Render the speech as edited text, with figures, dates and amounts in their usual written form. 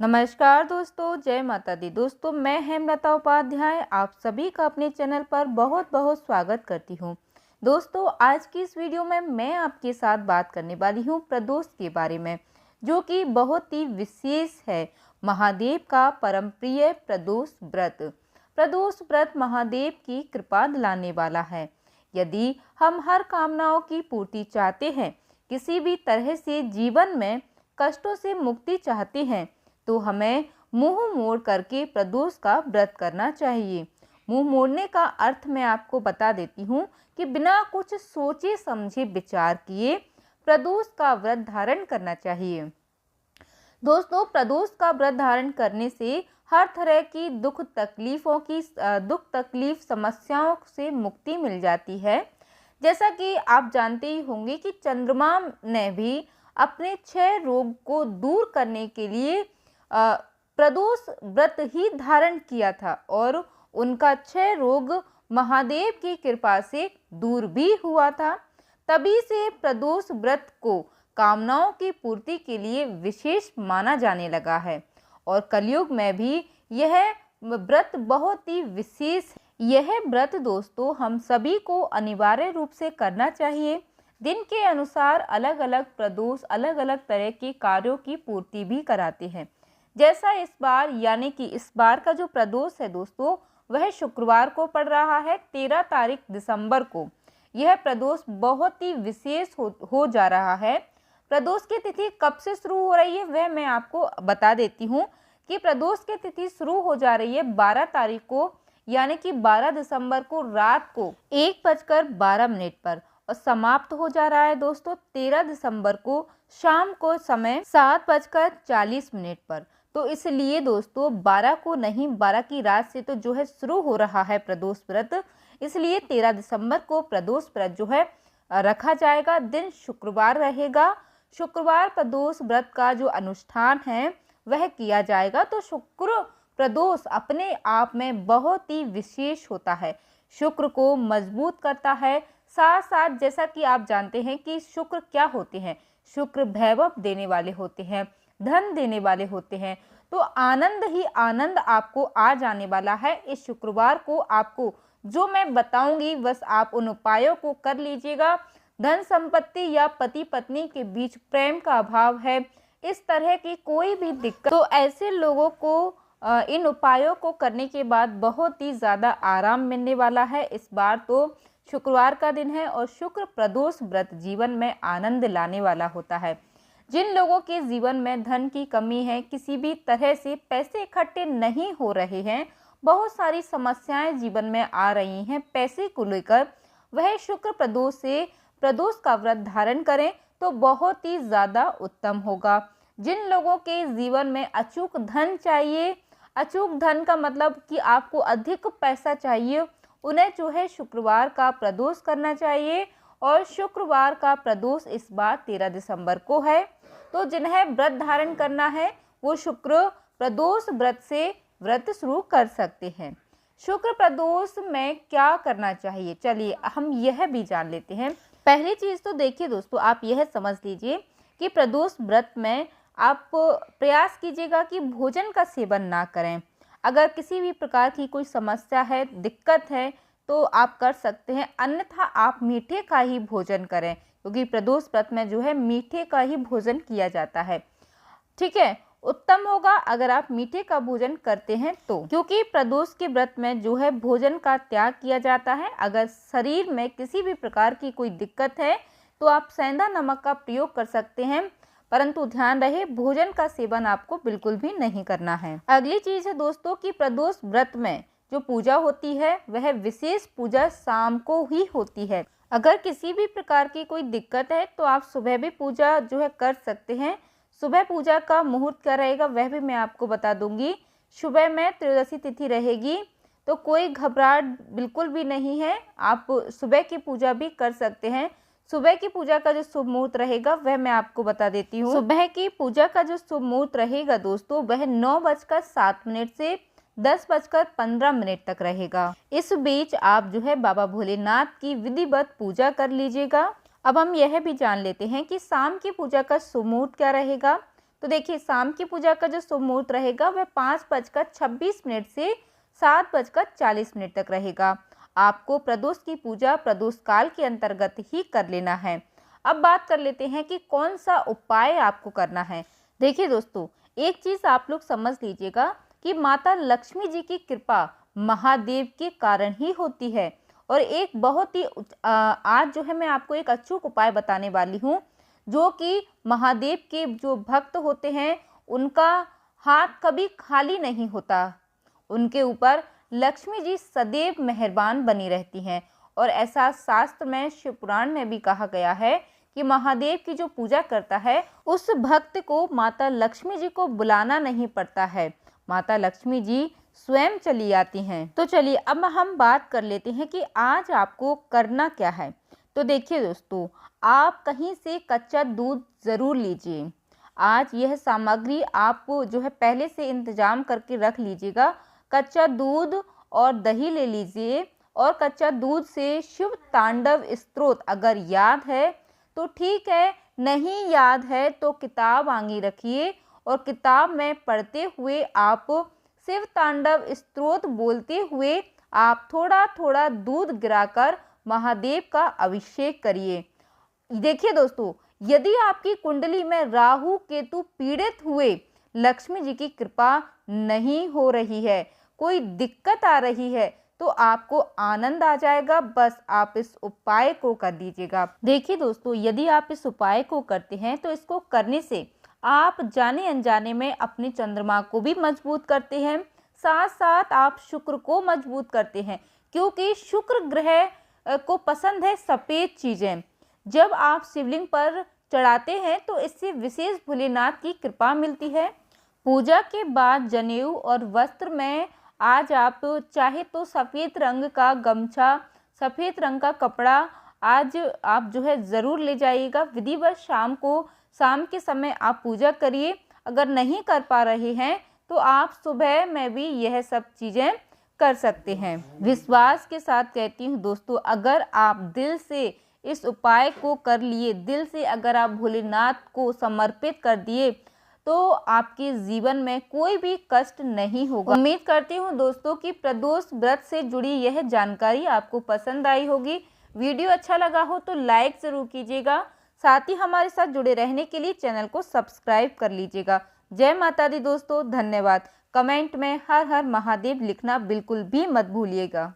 नमस्कार दोस्तों, जय माता दी। दोस्तों, मैं हेमलता उपाध्याय आप सभी का अपने चैनल पर बहुत बहुत स्वागत करती हूँ। दोस्तों, आज की इस वीडियो में मैं आपके साथ बात करने वाली हूँ प्रदोष के बारे में, जो कि बहुत ही विशेष है। महादेव का परम प्रिय प्रदोष व्रत। प्रदोष व्रत महादेव की कृपा दिलाने वाला है। यदि हम हर कामनाओं की पूर्ति चाहते हैं, किसी भी तरह से जीवन में कष्टों से मुक्ति चाहते हैं, तो हमें मुंह मोड़ करके प्रदोष का व्रत करना चाहिए। मुंह मोड़ने का अर्थ मैं आपको बता देती हूँ कि बिना कुछ सोचे समझे विचार किए प्रदोष का व्रत धारण करना चाहिए। दोस्तों, प्रदोष का व्रत धारण करने से हर तरह की दुख तकलीफ समस्याओं से मुक्ति मिल जाती है। जैसा कि आप जानते ही होंगे कि चंद्रमा ने भी अपने 6 रोग को दूर करने के लिए प्रदोष व्रत ही धारण किया था और उनका 6 रोग महादेव की कृपा से दूर भी हुआ था। तभी से प्रदोष व्रत को कामनाओं की पूर्ति के लिए विशेष माना जाने लगा है और कलयुग में भी यह व्रत बहुत ही विशेष है। यह व्रत दोस्तों हम सभी को अनिवार्य रूप से करना चाहिए। दिन के अनुसार अलग अलग प्रदोष अलग अलग तरह के कार्यों की पूर्ति भी कराते हैं। जैसा इस बार यानी कि इस बार का जो प्रदोष है दोस्तों, वह शुक्रवार को पड़ रहा है 13 तारीख दिसंबर को। यह प्रदोष बहुत ही विशेष हो जा रहा है। प्रदोष की तिथि कब से शुरू हो रही है वह मैं आपको बता देती हूँ कि प्रदोष की तिथि शुरू हो जा रही है 12 तारीख को, यानी कि 12 दिसंबर को रात को 1:12 पर और समाप्त हो जा रहा है दोस्तों 13 दिसंबर को शाम को समय 7:40 पर। तो इसलिए दोस्तों 12 को नहीं, 12 की रात से तो जो है शुरू हो रहा है प्रदोष व्रत, इसलिए 13 दिसंबर को प्रदोष व्रत जो है रखा जाएगा। दिन शुक्रवार रहेगा। शुक्रवार प्रदोष व्रत का जो अनुष्ठान है वह किया जाएगा। तो शुक्र प्रदोष अपने आप में बहुत ही विशेष होता है, शुक्र को मजबूत करता है। साथ साथ जैसा कि आप जानते हैं कि शुक्र क्या होते हैं, शुक्र वैभव देने वाले होते हैं, धन देने वाले होते हैं। तो आनंद ही आनंद आपको आ जाने वाला है। इस शुक्रवार को आपको जो मैं बताऊंगी बस आप उन उपायों को कर लीजिएगा। धन संपत्ति या पति पत्नी के बीच प्रेम का अभाव है, इस तरह की कोई भी दिक्कत, तो ऐसे लोगों को इन उपायों को करने के बाद बहुत ही ज़्यादा आराम मिलने वाला है। इस बार तो शुक्रवार का दिन है और शुक्र प्रदोष व्रत जीवन में आनंद लाने वाला होता है। जिन लोगों के जीवन में धन की कमी है, किसी भी तरह से पैसे इकट्ठे नहीं हो रहे हैं, बहुत सारी समस्याएं जीवन में आ रही हैं पैसे को लेकर, वह शुक्र प्रदोष से प्रदोष का व्रत धारण करें तो बहुत ही ज़्यादा उत्तम होगा। जिन लोगों के जीवन में अचूक धन चाहिए, अचूक धन का मतलब कि आपको अधिक पैसा चाहिए, उन्हें जो है शुक्रवार का प्रदोष करना चाहिए। और शुक्रवार का प्रदोष इस बार 13 दिसंबर को है। तो जिन्हें व्रत धारण करना है वो शुक्र प्रदोष व्रत से व्रत शुरू कर सकते हैं। शुक्र प्रदोष में क्या करना चाहिए, चलिए हम यह भी जान लेते हैं। पहली चीज़ तो देखिए दोस्तों, आप यह समझ लीजिए कि प्रदोष व्रत में आप प्रयास कीजिएगा कि भोजन का सेवन ना करें। अगर किसी भी प्रकार की कोई समस्या है, दिक्कत है, तो आप कर सकते हैं, अन्यथा आप मीठे का ही भोजन करें, क्योंकि प्रदोष व्रत में जो है मीठे का ही भोजन किया जाता है। ठीक है, उत्तम होगा अगर आप मीठे का भोजन करते हैं तो, क्योंकि प्रदोष के व्रत में जो है भोजन का त्याग किया जाता है। अगर शरीर में किसी भी प्रकार की कोई दिक्कत है तो आप सेंधा नमक का प्रयोग कर सकते हैं, परंतु ध्यान रहे भोजन का सेवन आपको बिल्कुल भी नहीं करना है। अगली चीज है दोस्तों कि प्रदोष व्रत में जो पूजा होती है वह विशेष पूजा शाम को ही होती है। अगर किसी भी प्रकार की कोई दिक्कत है तो आप सुबह भी पूजा जो है कर सकते हैं। सुबह पूजा का मुहूर्त क्या रहेगा वह भी मैं आपको बता दूंगी। सुबह में त्रयोदशी तिथि रहेगी, तो कोई घबराहट बिल्कुल भी नहीं है, आप सुबह की पूजा भी कर सकते हैं। सुबह की पूजा का जो शुभ मुहूर्त रहेगा वह मैं आपको बता देती हूँ। सुबह की पूजा का जो शुभ मुहूर्त रहेगा दोस्तों वह 9:07 से 10:15 तक रहेगा। इस बीच आप जो है बाबा भोलेनाथ की विधिवत पूजा कर लीजिएगा। अब हम यह भी जान लेते हैं कि शाम की पूजा का शुभ मुहूर्त क्या रहेगा। तो देखिए शाम की पूजा का जो शुभ मुहूर्त रहेगा वह 5:26 से 7:40 तक रहेगा। आपको प्रदोष की पूजा प्रदोष काल के अंतर्गत ही कर लेना है। अब बात कर लेते हैं कि कौन सा उपाय आपको करना है। देखिए दोस्तों, एक चीज़ आप लोग समझ लीजिएगा कि माता लक्ष्मी जी की कृपा महादेव के कारण ही होती है। और एक बहुत ही आज जो है मैं आपको एक अचूक उपाय बताने वाली हूँ, जो कि महादेव के जो भक्त होते हैं उनका हाथ कभी खाली नहीं होता। उनके ऊपर लक्ष्मी जी सदैव मेहरबान बनी रहती हैं। और ऐसा शास्त्र में शिव पुराण में भी कहा गया है कि महादेव की जो पूजा करता है उस भक्त को माता लक्ष्मी जी को बुलाना नहीं पड़ता है, माता लक्ष्मी जी स्वयं चली आती हैं। तो चलिए अब हम बात कर लेते हैं कि आज आपको करना क्या है। तो देखिए दोस्तों, आप कहीं से कच्चा दूध ज़रूर लीजिए। आज यह सामग्री आप जो है पहले से इंतजाम करके रख लीजिएगा। कच्चा दूध और दही ले लीजिए और कच्चा दूध से शिव तांडव स्तोत्र अगर याद है तो ठीक है, नहीं याद है तो किताब आगे रखिए और किताब में पढ़ते हुए आप शिव तांडव स्तोत्र बोलते हुए आप थोड़ा थोड़ा दूध गिराकर महादेव का अभिषेक करिए। देखिए दोस्तों, यदि आपकी कुंडली में राहु केतु पीड़ित हुए, लक्ष्मी जी की कृपा नहीं हो रही है, कोई दिक्कत आ रही है, तो आपको आनंद आ जाएगा। बस आप इस उपाय को कर दीजिएगा। देखिए दोस्तों, यदि आप इस उपाय को करते हैं तो इसको करने से आप जाने अनजाने में अपने चंद्रमा को भी मजबूत करते हैं, साथ साथ आप शुक्र को मजबूत करते हैं, क्योंकि शुक्र ग्रह को पसंद है सफ़ेद चीज़ें। जब आप शिवलिंग पर चढ़ाते हैं तो इससे विशेष भोलेनाथ की कृपा मिलती है। पूजा के बाद जनेऊ और वस्त्र में आज आप चाहे तो सफ़ेद रंग का गमछा, सफ़ेद रंग का कपड़ा आज आप जो है ज़रूर ले जाइएगा। विधिवत शाम के समय आप पूजा करिए। अगर नहीं कर पा रहे हैं तो आप सुबह में भी यह सब चीज़ें कर सकते हैं। विश्वास के साथ कहती हूँ दोस्तों, अगर आप दिल से इस उपाय को कर लिए, दिल से अगर आप भोलेनाथ को समर्पित कर दिए, तो आपके जीवन में कोई भी कष्ट नहीं होगा। उम्मीद करती हूँ दोस्तों कि प्रदोष व्रत से जुड़ी यह जानकारी आपको पसंद आई होगी। वीडियो अच्छा लगा हो तो लाइक ज़रूर कीजिएगा। साथ ही हमारे साथ जुड़े रहने के लिए चैनल को सब्सक्राइब कर लीजिएगा। जय माता दी दोस्तों, धन्यवाद। कमेंट में हर हर महादेव लिखना बिल्कुल भी मत भूलिएगा।